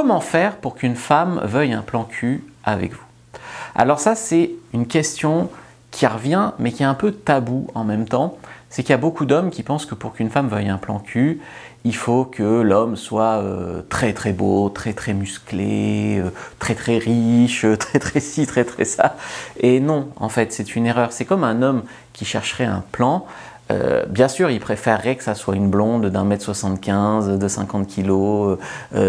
comment faire pour qu'une femme veuille un plan cul avec vous? Alors ça, c'est une question qui revient, mais qui est un peu tabou en même temps. C'est qu'il y a beaucoup d'hommes qui pensent que pour qu'une femme veuille un plan cul, il faut que l'homme soit très très beau, très très musclé, très très riche, très très ci, très très ça. Et non, en fait, c'est une erreur. C'est comme un homme qui chercherait un plan. Bien sûr, il préférerait que ça soit une blonde d'1m75, de 50 kg,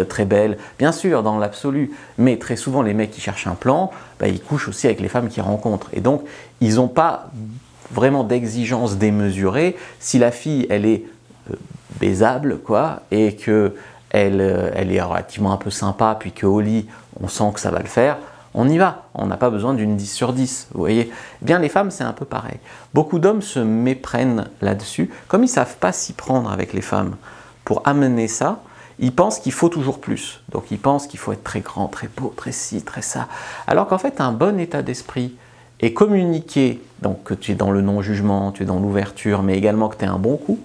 très belle. Bien sûr, dans l'absolu. Mais très souvent, les mecs qui cherchent un plan, bah, ils couchent aussi avec les femmes qu'ils rencontrent. Et donc, ils n'ont pas vraiment d'exigence démesurée. Si la fille, elle est baisable, quoi, et qu'elle elle est relativement un peu sympa, puis qu'au lit, on sent que ça va le faire, on y va, on n'a pas besoin d'une 10 sur 10, vous voyez. Eh bien, les femmes, c'est un peu pareil. Beaucoup d'hommes se méprennent là-dessus. Comme ils ne savent pas s'y prendre avec les femmes pour amener ça, ils pensent qu'il faut toujours plus. Donc, ils pensent qu'il faut être très grand, très beau, très ci, très ça. Alors qu'en fait, un bon état d'esprit est communiqué, donc que tu es dans le non-jugement, tu es dans l'ouverture, mais également que tu es un bon coup.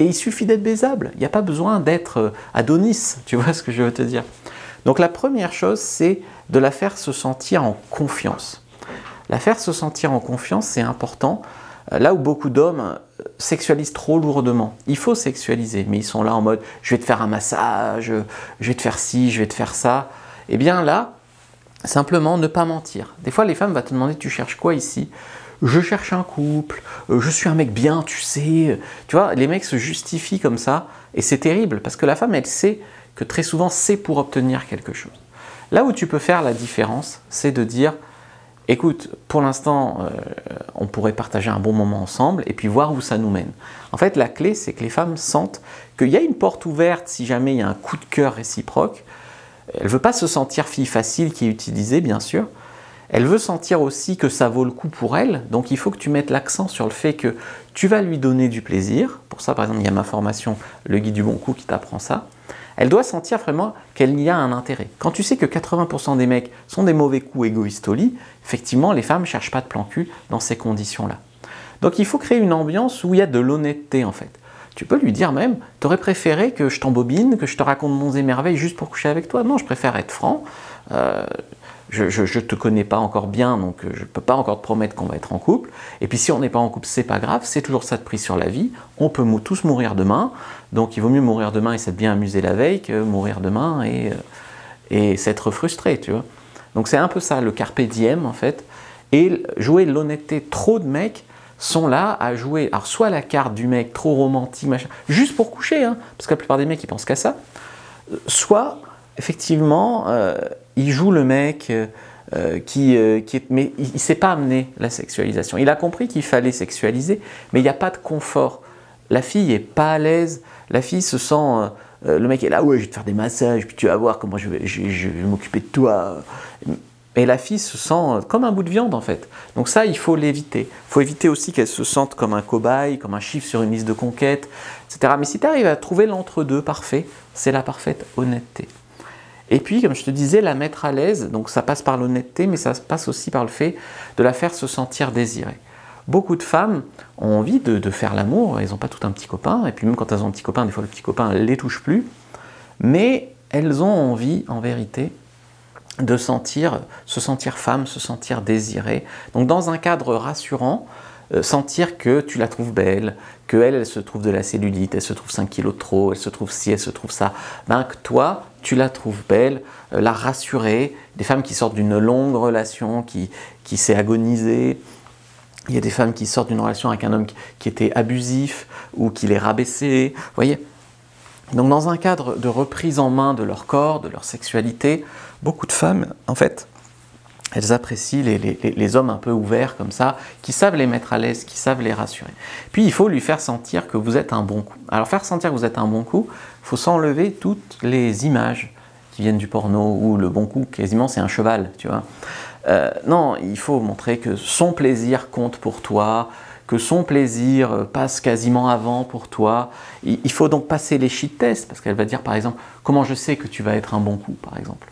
Et il suffit d'être baisable. Il n'y a pas besoin d'être Adonis, tu vois ce que je veux te dire. Donc la première chose, c'est de la faire se sentir en confiance. La faire se sentir en confiance, c'est important. Là où beaucoup d'hommes sexualisent trop lourdement. Il faut sexualiser, mais ils sont là en mode « je vais te faire un massage, je vais te faire ci, je vais te faire ça ». Eh bien là, simplement ne pas mentir. Des fois, les femmes vont te demander « tu cherches quoi ici ?» Je cherche un couple, je suis un mec bien, tu sais. Tu vois, les mecs se justifient comme ça, et c'est terrible, parce que la femme, elle sait que très souvent, c'est pour obtenir quelque chose. Là où tu peux faire la différence, c'est de dire, écoute, pour l'instant, on pourrait partager un bon moment ensemble, et puis voir où ça nous mène. En fait, la clé, c'est que les femmes sentent qu'il y a une porte ouverte si jamais il y a un coup de cœur réciproque. Elle ne veut pas se sentir fille facile qui est utilisée, bien sûr. Elle veut sentir aussi que ça vaut le coup pour elle, donc il faut que tu mettes l'accent sur le fait que tu vas lui donner du plaisir. Pour ça, par exemple, il y a ma formation, le guide du bon coup, qui t'apprend ça. Elle doit sentir vraiment qu'elle y a un intérêt. Quand tu sais que 80% des mecs sont des mauvais coups égoïstes au lit, effectivement, les femmes ne cherchent pas de plan cul dans ces conditions-là. Donc il faut créer une ambiance où il y a de l'honnêteté, en fait. Tu peux lui dire même, t'aurais préféré que je t'embobine, que je te raconte monts et merveilles juste pour coucher avec toi? Non, je préfère être franc. Je ne te connais pas encore bien, donc je ne peux pas encore te promettre qu'on va être en couple. Et puis si on n'est pas en couple, c'est pas grave, c'est toujours ça de prise sur la vie. On peut tous mourir demain, donc il vaut mieux mourir demain et s'être bien amusé la veille que mourir demain et s'être frustré, tu vois. Donc c'est un peu ça, le carpe diem en fait. Et jouer l'honnêteté, trop de mecs sont là à jouer, alors soit la carte du mec trop romantique, machin, juste pour coucher, hein, parce que la plupart des mecs ils pensent qu'à ça, soit effectivement il joue le mec mais il ne sait pas amener la sexualisation. Il a compris qu'il fallait sexualiser, mais il n'y a pas de confort. La fille n'est pas à l'aise, la fille se sent... le mec est là, ouais, je vais te faire des massages, puis tu vas voir comment je vais m'occuper de toi. Et la fille se sent comme un bout de viande en fait. Donc ça, il faut l'éviter. Il faut éviter aussi qu'elle se sente comme un cobaye, comme un chiffre sur une liste de conquête, etc. Mais si tu arrives à trouver l'entre-deux parfait, c'est la parfaite honnêteté. Et puis, comme je te disais, la mettre à l'aise, donc ça passe par l'honnêteté, mais ça passe aussi par le fait de la faire se sentir désirée. Beaucoup de femmes ont envie de faire l'amour, elles n'ont pas tout un petit copain, et puis même quand elles ont un petit copain, des fois le petit copain ne les touche plus, mais elles ont envie, en vérité, de se sentir femme, se sentir désirée. Donc dans un cadre rassurant, sentir que tu la trouves belle, qu'elle, elle se trouve de la cellulite, elle se trouve 5 kilos de trop, elle se trouve ci, elle se trouve ça, ben que toi, tu la trouves belle, la rassurer. Des femmes qui sortent d'une longue relation, qui s'est agonisée. Il y a des femmes qui sortent d'une relation avec un homme qui était abusif ou qui les rabaissait. Vous voyez? Donc dans un cadre de reprise en main de leur corps, de leur sexualité, beaucoup de femmes, en fait, elles apprécient les hommes un peu ouverts comme ça, qui savent les mettre à l'aise, qui savent les rassurer. Puis il faut lui faire sentir que vous êtes un bon coup. Alors faire sentir que vous êtes un bon coup, il faut s'enlever toutes les images qui viennent du porno, où le bon coup, quasiment c'est un cheval, tu vois. Non, il faut montrer que son plaisir compte pour toi, que son plaisir passe quasiment avant pour toi. Il faut donc passer les shit tests, parce qu'elle va dire par exemple, comment je sais que tu vas être un bon coup, par exemple.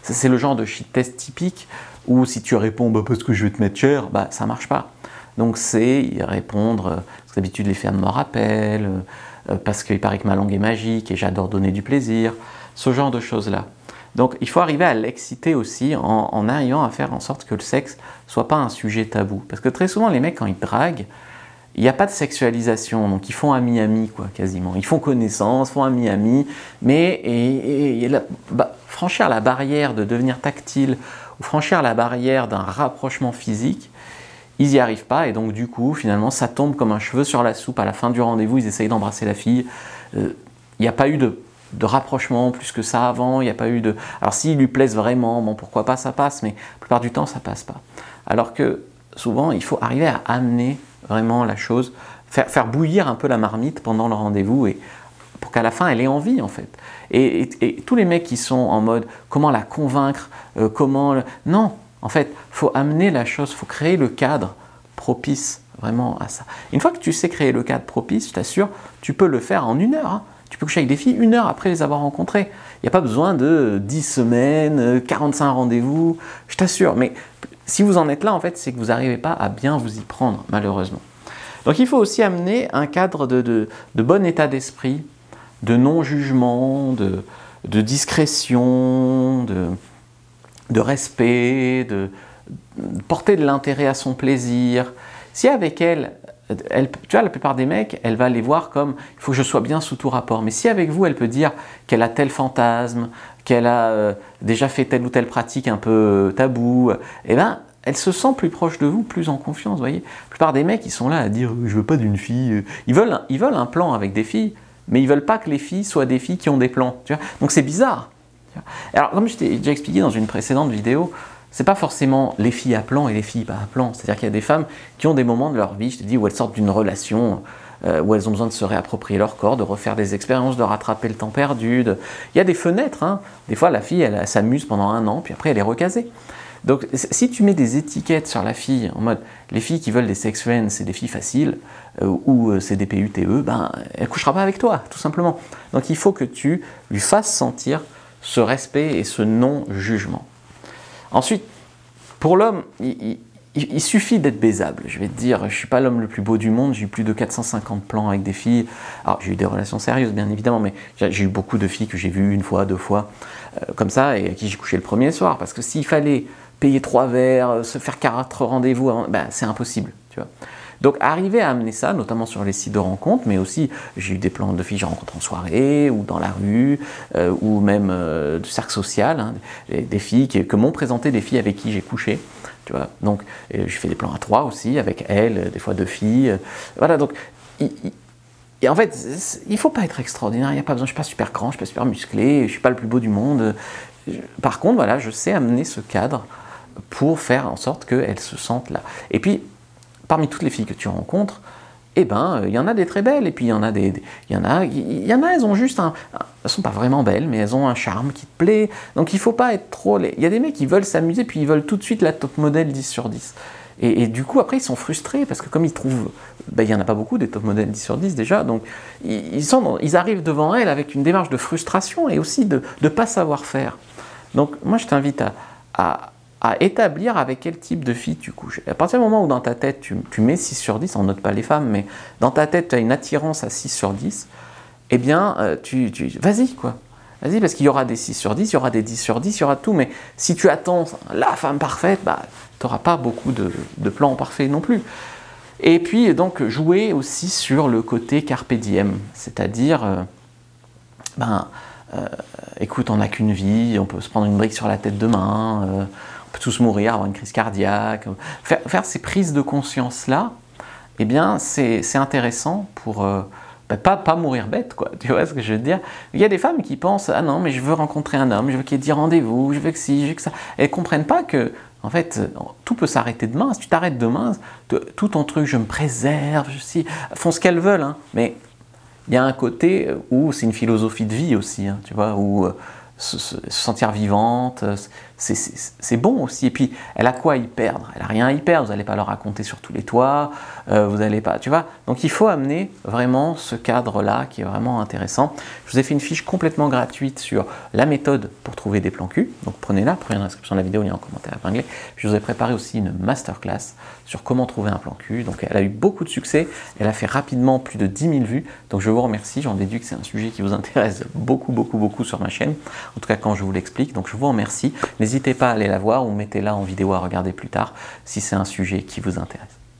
C'est le genre de shit test typique où si tu réponds bah, parce que je vais te mettre cher, bah, ça ne marche pas. Donc c'est répondre, parce que d'habitude les femmes me rappellent, parce qu'il paraît que ma langue est magique et j'adore donner du plaisir, ce genre de choses-là. Donc il faut arriver à l'exciter aussi en arrivant à faire en sorte que le sexe soit pas un sujet tabou. Parce que très souvent les mecs quand ils draguent, il n'y a pas de sexualisation, donc ils font ami-ami quoi quasiment. Ils font connaissance, font ami-ami, mais franchir la barrière de devenir tactile ou franchir la barrière d'un rapprochement physique, ils n'y arrivent pas et donc du coup finalement ça tombe comme un cheveu sur la soupe. À la fin du rendez-vous, ils essayent d'embrasser la fille. Il n'y a pas eu de rapprochement plus que ça avant, il n'y a pas eu de... Alors s'ils lui plaisent vraiment, bon pourquoi pas ça passe, mais la plupart du temps ça passe pas. Alors que souvent il faut arriver à amener vraiment la chose, faire bouillir un peu la marmite pendant le rendez-vous et pour qu'à la fin elle ait envie en fait. Et tous les mecs qui sont en mode comment la convaincre, non, en fait, il faut amener la chose, il faut créer le cadre propice vraiment à ça. Une fois que tu sais créer le cadre propice, je t'assure, tu peux le faire en 1 heure. Hein. Tu peux coucher avec des filles 1 heure après les avoir rencontrées. Il n'y a pas besoin de 10 semaines, 45 rendez-vous, je t'assure. Mais si vous en êtes là, en fait, c'est que vous n'arrivez pas à bien vous y prendre, malheureusement. Donc il faut aussi amener un cadre de bon état d'esprit, de non-jugement, de discrétion, de respect, de porter de l'intérêt à son plaisir. Si avec elle, tu vois, la plupart des mecs, elle va les voir comme il faut que je sois bien sous tout rapport. Mais si avec vous, elle peut dire qu'elle a tel fantasme, qu'elle a déjà fait telle ou telle pratique un peu taboue, eh ben, elle se sent plus proche de vous, plus en confiance. Vous voyez, la plupart des mecs, ils sont là à dire je veux pas d'une fille. Ils veulent un plan avec des filles, mais ils veulent pas que les filles soient des filles qui ont des plans. Tu vois, donc c'est bizarre. Alors, comme je t'ai déjà expliqué dans une précédente vidéo, c'est pas forcément les filles à plan et les filles pas à plan. C'est-à-dire qu'il y a des femmes qui ont des moments de leur vie, je te dis, où elles sortent d'une relation, où elles ont besoin de se réapproprier leur corps, de refaire des expériences, de rattraper le temps perdu. Il y a des fenêtres. Hein. Des fois, la fille, elle s'amuse pendant 1 an, puis après, elle est recasée. Donc, si tu mets des étiquettes sur la fille, en mode les filles qui veulent des sex friends, c'est des filles faciles, ou c'est des PUTE, ben, elle couchera pas avec toi, tout simplement. Donc, il faut que tu lui fasses sentir ce respect et ce non-jugement. Ensuite, pour l'homme, il suffit d'être baisable. Je vais te dire, je ne suis pas l'homme le plus beau du monde, j'ai eu plus de 450 plans avec des filles. Alors, j'ai eu des relations sérieuses, bien évidemment, mais j'ai eu beaucoup de filles que j'ai vues 1 fois, 2 fois, comme ça, et à qui j'ai couché le premier soir. Parce que s'il fallait payer 3 verres, se faire 4 rendez-vous, ben, c'est impossible, tu vois. Donc, arriver à amener ça, notamment sur les sites de rencontres, mais aussi, j'ai eu des plans de filles que j'ai rencontrées en soirée, ou dans la rue, ou même du cercle social, hein, des filles que m'ont présenté des filles avec qui j'ai couché, tu vois. Donc, j'ai fait des plans à 3 aussi, avec elles, des fois 2 filles. Voilà, donc, et en fait, il ne faut pas être extraordinaire, il n'y a pas besoin, je ne suis pas super grand, je ne suis pas super musclé, je ne suis pas le plus beau du monde. Par contre, voilà, je sais amener ce cadre pour faire en sorte qu'elles se sentent là. Et puis, parmi toutes les filles que tu rencontres, eh ben, il y en a des très belles, et puis il y en a, elles ont juste elles sont pas vraiment belles, mais elles ont un charme qui te plaît. Donc il faut pas être trop... Il y a des mecs qui veulent s'amuser, puis ils veulent tout de suite la top modèle 10 sur 10. Et du coup, après, ils sont frustrés, parce que comme ils trouvent... Ben, il n'y en a pas beaucoup, des top modèles 10 sur 10 déjà, donc ils arrivent devant elles avec une démarche de frustration, et aussi de ne pas savoir faire. Donc moi, je t'invite à établir avec quel type de fille tu couches. À partir du moment où dans ta tête tu mets 6 sur 10, on note pas les femmes, mais dans ta tête tu as une attirance à 6 sur 10, eh bien vas-y quoi. Vas-y, parce qu'il y aura des 6 sur 10, il y aura des 10 sur 10, il y aura tout, mais si tu attends la femme parfaite, bah, tu n'auras pas beaucoup de plans parfaits non plus. Et puis donc jouer aussi sur le côté carpe diem, c'est-à-dire écoute, on n'a qu'une vie, on peut se prendre une brique sur la tête demain, on peut tous mourir, avoir une crise cardiaque. Faire ces prises de conscience-là, eh bien, c'est intéressant pour pas mourir bête, quoi. Tu vois ce que je veux dire? Il y a des femmes qui pensent « Ah non, mais je veux rencontrer un homme, je veux qu'il y ait 10 rendez-vous, je veux que ci, je veux que ça. » Elles ne comprennent pas que, en fait, tout peut s'arrêter demain. Si tu t'arrêtes demain, tout ton truc, je me préserve, font ce qu'elles veulent, hein, mais il y a un côté où c'est une philosophie de vie aussi, hein, tu vois, où se sentir vivante, c'est bon aussi. Et puis, elle a quoi à y perdre? Elle a rien à y perdre, vous n'allez pas leur raconter sur tous les toits, vous n'allez pas, tu vois. Donc, il faut amener vraiment ce cadre-là qui est vraiment intéressant. Je vous ai fait une fiche complètement gratuite sur la méthode pour trouver des plans cul. Donc, prenez-la, prenez la description de la vidéo, il y a un commentaire épinglé. Je vous ai préparé aussi une masterclass sur comment trouver un plan cul. Donc, elle a eu beaucoup de succès, elle a fait rapidement plus de 10 000 vues. Donc, je vous remercie, j'en déduis que c'est un sujet qui vous intéresse beaucoup, beaucoup, beaucoup sur ma chaîne. en tout cas quand je vous l'explique. Donc je vous remercie. N'hésitez pas à aller la voir ou mettez-la en vidéo à regarder plus tard si c'est un sujet qui vous intéresse.